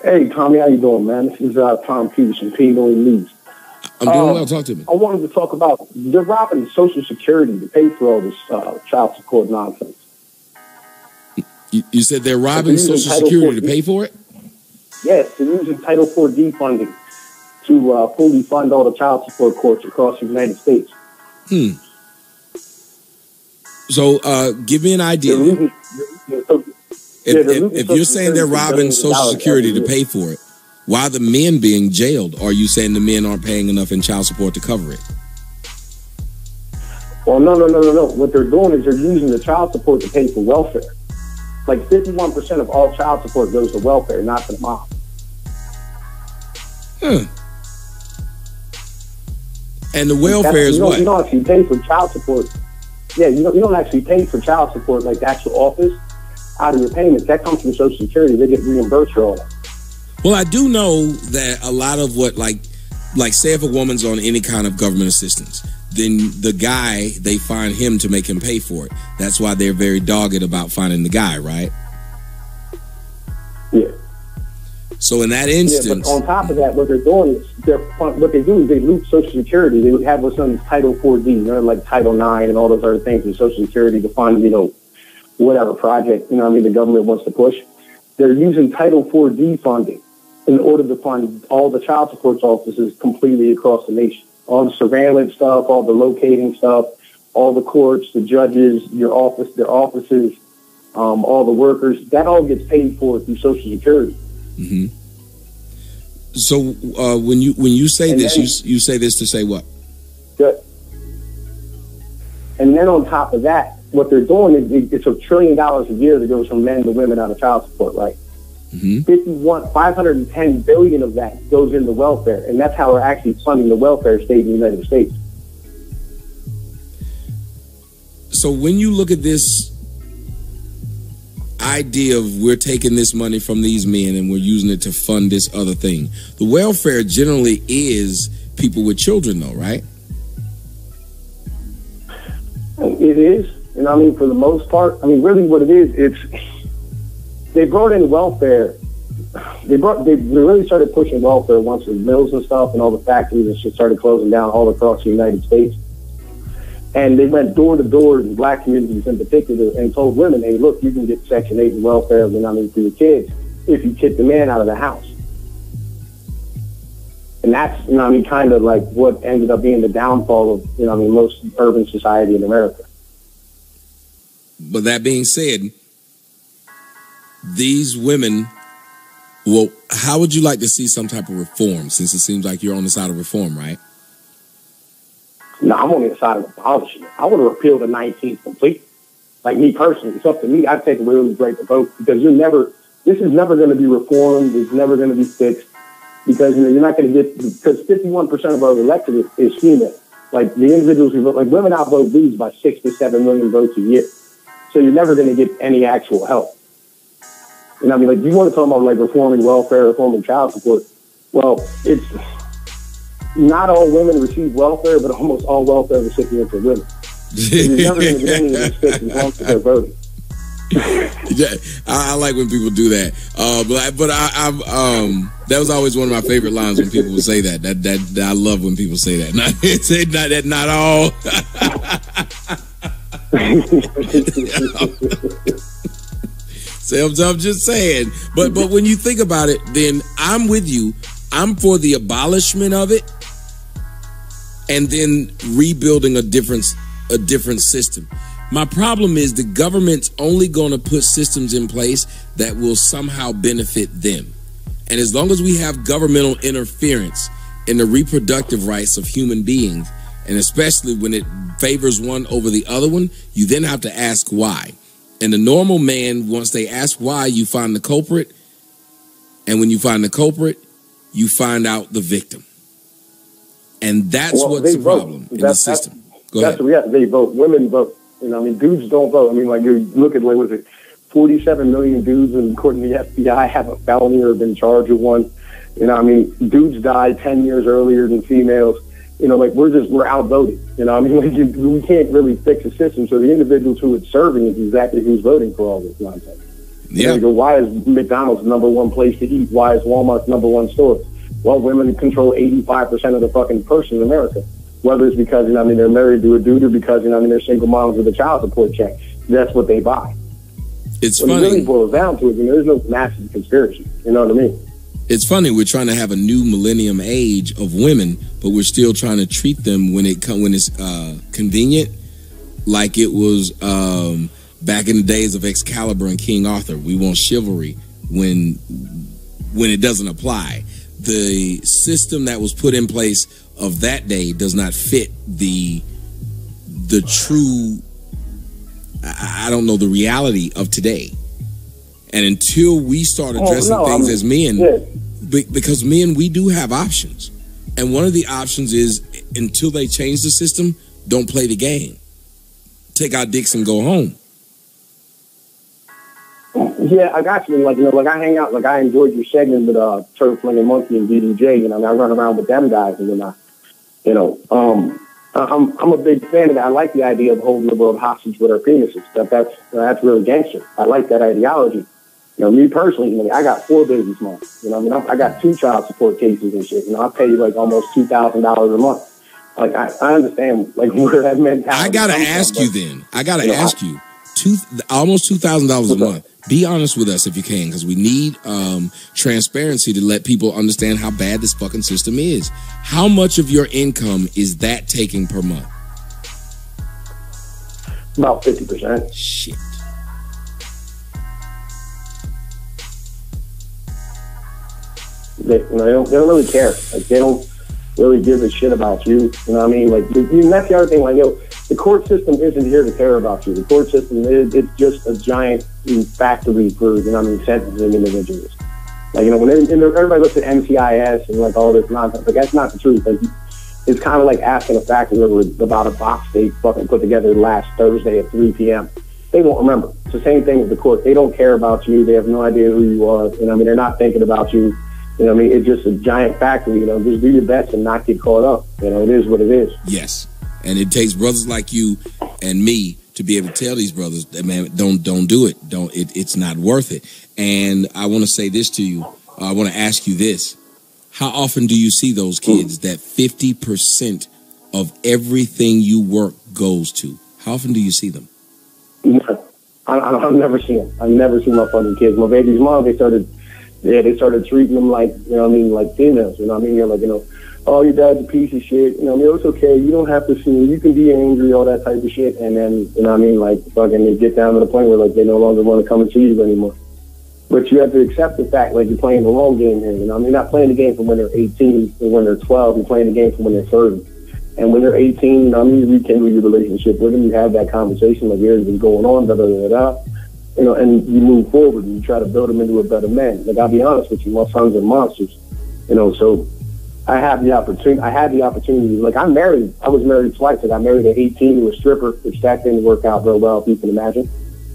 Hey, Tommy, how you doing, man? This is Tom Peters from Pnoid News. I'm doing well. Talk to me. I wanted to talk about they're robbing Social Security to pay for all this child support nonsense. You said they're robbing Social Security to pay for it? Yes, they're using Title 4D funding to fully fund all the child support courts across the United States. So give me an idea. If you're saying they're robbing Social Security to pay for it, why are the men being jailed? Or are you saying the men aren't paying enough in child support to cover it? Well, no. What they're doing is they're using the child support to pay for welfare. Like 51% of all child support goes to welfare, not to the mom. And the welfare is what? You don't actually pay for child support. Yeah, you don't actually pay for child support like the actual office out of your payments. That comes from Social Security. They get reimbursed for all that. Well, I do know that a lot of what, like say if a woman's on any kind of government assistance, then the guy, they find him to make him pay for it. That's why they're very dogged about finding the guy, right? Yeah. So in that instance... Yeah, but on top of that, what they're doing is, they loot Social Security. They would have what's known as Title 4D, like Title 9 and all those other things with Social Security to fund, whatever project, the government wants to push. They're using Title 4D funding in order to fund all the child support offices completely across the nation. All the surveillance stuff, all the locating stuff, all the courts, the judges, their offices, all the workers, that all gets paid for through Social Security. Mm-hmm. So when you say this, you say this to say what? Good. And then on top of that, what they're doing is it's $1 trillion a year that goes from men to women out of child support, right? Mm-hmm. 510 billion of that goes into welfare, and that's how we're actually funding the welfare state in the United States. So when you look at this idea of we're taking this money from these men and we're using it to fund this other thing, the welfare generally is people with children, though, right? It is, for the most part. Really, what it is, they brought in welfare. They really started pushing welfare once the mills and stuff and all the factories and shit started closing down all across the United States. And they went door to door in black communities in particular and told women, hey, look, you can get Section 8 and welfare, for your kids if you kick the man out of the house. And that's, kind of like what ended up being the downfall of, most urban society in America. But that being said, these women, well, how would you like to see some type of reform, since it seems like you're on the side of reform, right? No, I'm on the side of abolishing it. I want to repeal the 19th completely. Like me personally, it's up to me. I'd take a really great vote because this is never going to be reformed. It's never going to be fixed because, you're not going to get, because 51% of our electorate is female. Like the individuals who vote, like women outvote dudes by 6 to 7 million votes a year. So you're never going to get any actual help. You want to talk about reforming welfare, reforming child support. Well, it's not all women receive welfare, but almost all welfare recipients are women. So you're never going to get any of these fixed as long as they're voting. Yeah, I like when people do that. But that was always one of my favorite lines when people would say that. That I love when people say that. Not all. So I'm just saying. But when you think about it, then I'm with you. I'm for the abolishment of it, and then rebuilding a different system. My problem is the government's only going to put systems in place that will somehow benefit them. And as long as we have governmental interference in the reproductive rights of human beings, and especially when it favors one over the other one, you then have to ask why. And the normal man, once they ask why, you find the culprit. And when you find the culprit, you find out the victim. And that's what's the problem in the system. That's the reality. They vote. Women vote. Dudes don't vote. You look at, 47 million dudes, and according to the FBI, have a felony or been charged with one. Dudes die 10 years earlier than females. We're outvoted. We can't really fix the system. So the individuals who it's serving is exactly who's voting for all this nonsense. Yeah. You go, why is McDonald's the #1 place to eat? Why is Walmart the #1 store? Well, women control 85% of the fucking person in America. Whether it's because, you know what I mean, they're married to a dude, or because, you know what I mean, they're single moms with a child support check. That's what they buy. It's when funny. it really boils down to it, you know, there's no massive conspiracy. You know what I mean? It's funny, we're trying to have a new millennium age of women, but we're still trying to treat them when it's convenient, like it was back in the days of Excalibur and King Arthur. We want chivalry when it doesn't apply. The system that was put in place of that day does not fit the true, I don't know, the reality of today. And until we start addressing things as men, because men, we do have options. And one of the options is, until they change the system, don't play the game. Take our dicks and go home. Yeah, I got you. Like, you know, like I hang out, like I enjoyed your segment with Turf Flinging Monkey and DDJ. You know, I run around with them guys, and whatnot. You know, I'm a big fan of that. I like the idea of holding the world hostage with our penises. That's really gangster. I like that ideology. You know, me personally, you know, I got 4 babies, mom. You know, I mean, I got 2 child support cases and shit. You know, I pay like almost $2,000 a month. Like, I understand like where that mentality. I gotta ask you then. I gotta ask you, almost $2,000 a month. Be honest with us if you can, because we need transparency to let people understand how bad this fucking system is. How much of your income is that taking per month? About 50%. Shit. They don't really care. Like, they don't really give a shit about you. You know what I mean? Like, that's the other thing. Like, the court system isn't here to care about you. The court system it's just a giant factory for, you know what I mean, sentencing individuals. Like, you know, when everybody looks at NCIS and like all this nonsense, like that's not the truth. Like, it's kind of like asking a faculty member about a box they fucking put together last Thursday at 3 p.m. They won't remember. It's the same thing with the court. They don't care about you. They have no idea who you are. You know, I mean, they're not thinking about you. You know what I mean? It's just a giant factory. You know, just do your best and not get caught up. You know, it is what it is. Yes. And it takes brothers like you and me to be able to tell these brothers that, man, don't do it. It's not worth it. And I want to say this to you. I want to ask you this. How often do you see those kids that 50% of everything you work goes to? How often do you see them? I've never seen them. I've never seen my fucking kids. My baby's mom, they started treating them like, you know what I mean, like females. You know what I mean? You're like, you know, oh, your dad's a piece of shit. You know, I mean, it's okay. You don't have to see me. You can be angry, all that type of shit. And then, you know what I mean, like, fucking they get down to the point where, like, they no longer want to come and see you anymore. But you have to accept the fact, like, you're playing the long game here. You know, I mean, you're not playing the game from when they're 18 or when they're 12. You're playing the game from when they're 30. And when they're 18, you know, I mean, you rekindle your relationship with them. You have that conversation, like, here's what's going on, da da da da. You know, and you move forward and you try to build them into a better man. Like, I'll be honest with you, my sons are monsters. You know, so I had the opportunity. Like, I was married twice. I got married at 18 to a stripper, which that didn't work out real well, if you can imagine.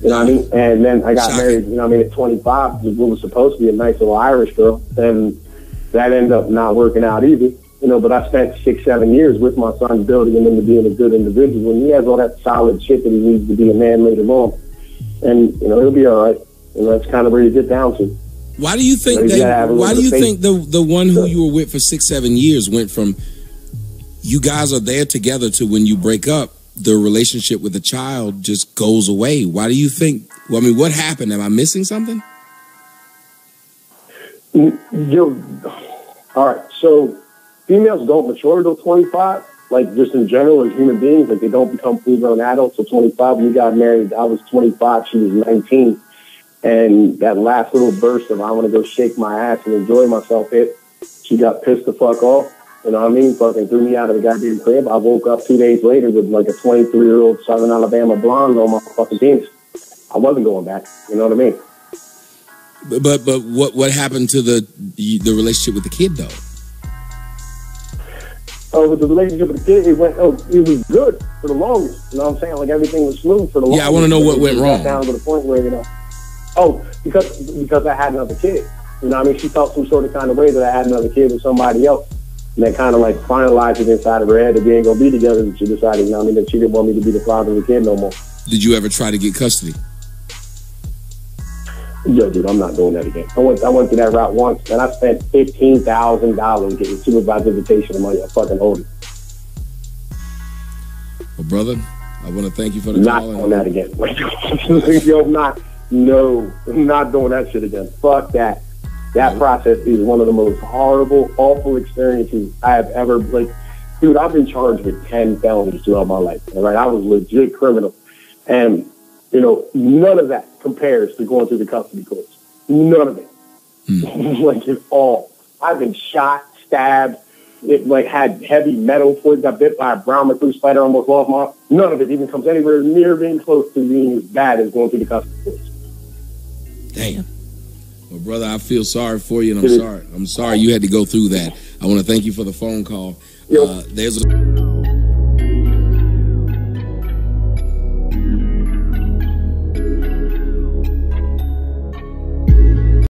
You know what I mean? And then I got married, you know what I mean, at 25, to what was supposed to be a nice little Irish girl. And that ended up not working out either. You know, but I spent 6-7 years with my son building him into being a good individual. And he has all that solid shit that he needs to be a man later on. And, you know, he'll be all right. And that's kind of where you get down to. Why do you think the one who you were with for 6-7 years went from you guys are there together to when you break up, the relationship with the child just goes away? Why do you think? Well, I mean, what happened? Am I missing something? All right. So females don't mature until 25. Like, just in general, as human beings, like, they don't become full-grown adults till 25. When we got married, I was 25, she was 19. And that last little burst of I want to go shake my ass and enjoy myself hit, she got pissed the fuck off. You know what I mean? Fucking threw me out of the goddamn crib. I woke up 2 days later with like a 23-year-old Southern Alabama blonde on my fucking penis. I wasn't going back. You know what I mean? But what happened to the relationship with the kid, though? Oh, with the relationship with the kid, it was good for the longest. You know what I'm saying? Like, everything was smooth for the longest. Yeah, I want to know what went wrong. Down to the point where, you know, because I had another kid. You know what I mean? She felt some sort of kind of way that I had another kid with somebody else. And that kind of like finalized it inside of her head that we ain't going to be together. And she decided, you know what I mean, that she didn't want me to be the father of the kid no more. Did you ever try to get custody? Yo, dude, I'm not doing that again. I went through that route once, and I spent $15,000 getting supervised visitation on my fucking holding. Well, brother, I want to thank you for the not call. Not doing that again. Yo, I'm not doing that shit again. Fuck that. That process is one of the most horrible, awful experiences I have ever, dude, I've been charged with 10 felonies throughout my life. All right, I was legit criminal. And, none of that compares to going through the custody courts. None of it. At all. I've been shot, stabbed, had heavy metal foot, got bit by a brown recluse spider, almost lost my... None of it even comes anywhere near being close to being as bad as going through the custody courts. Damn. Well, brother, I feel sorry for you, and I'm sorry you had to go through that. I want to thank you for the phone call. There's a...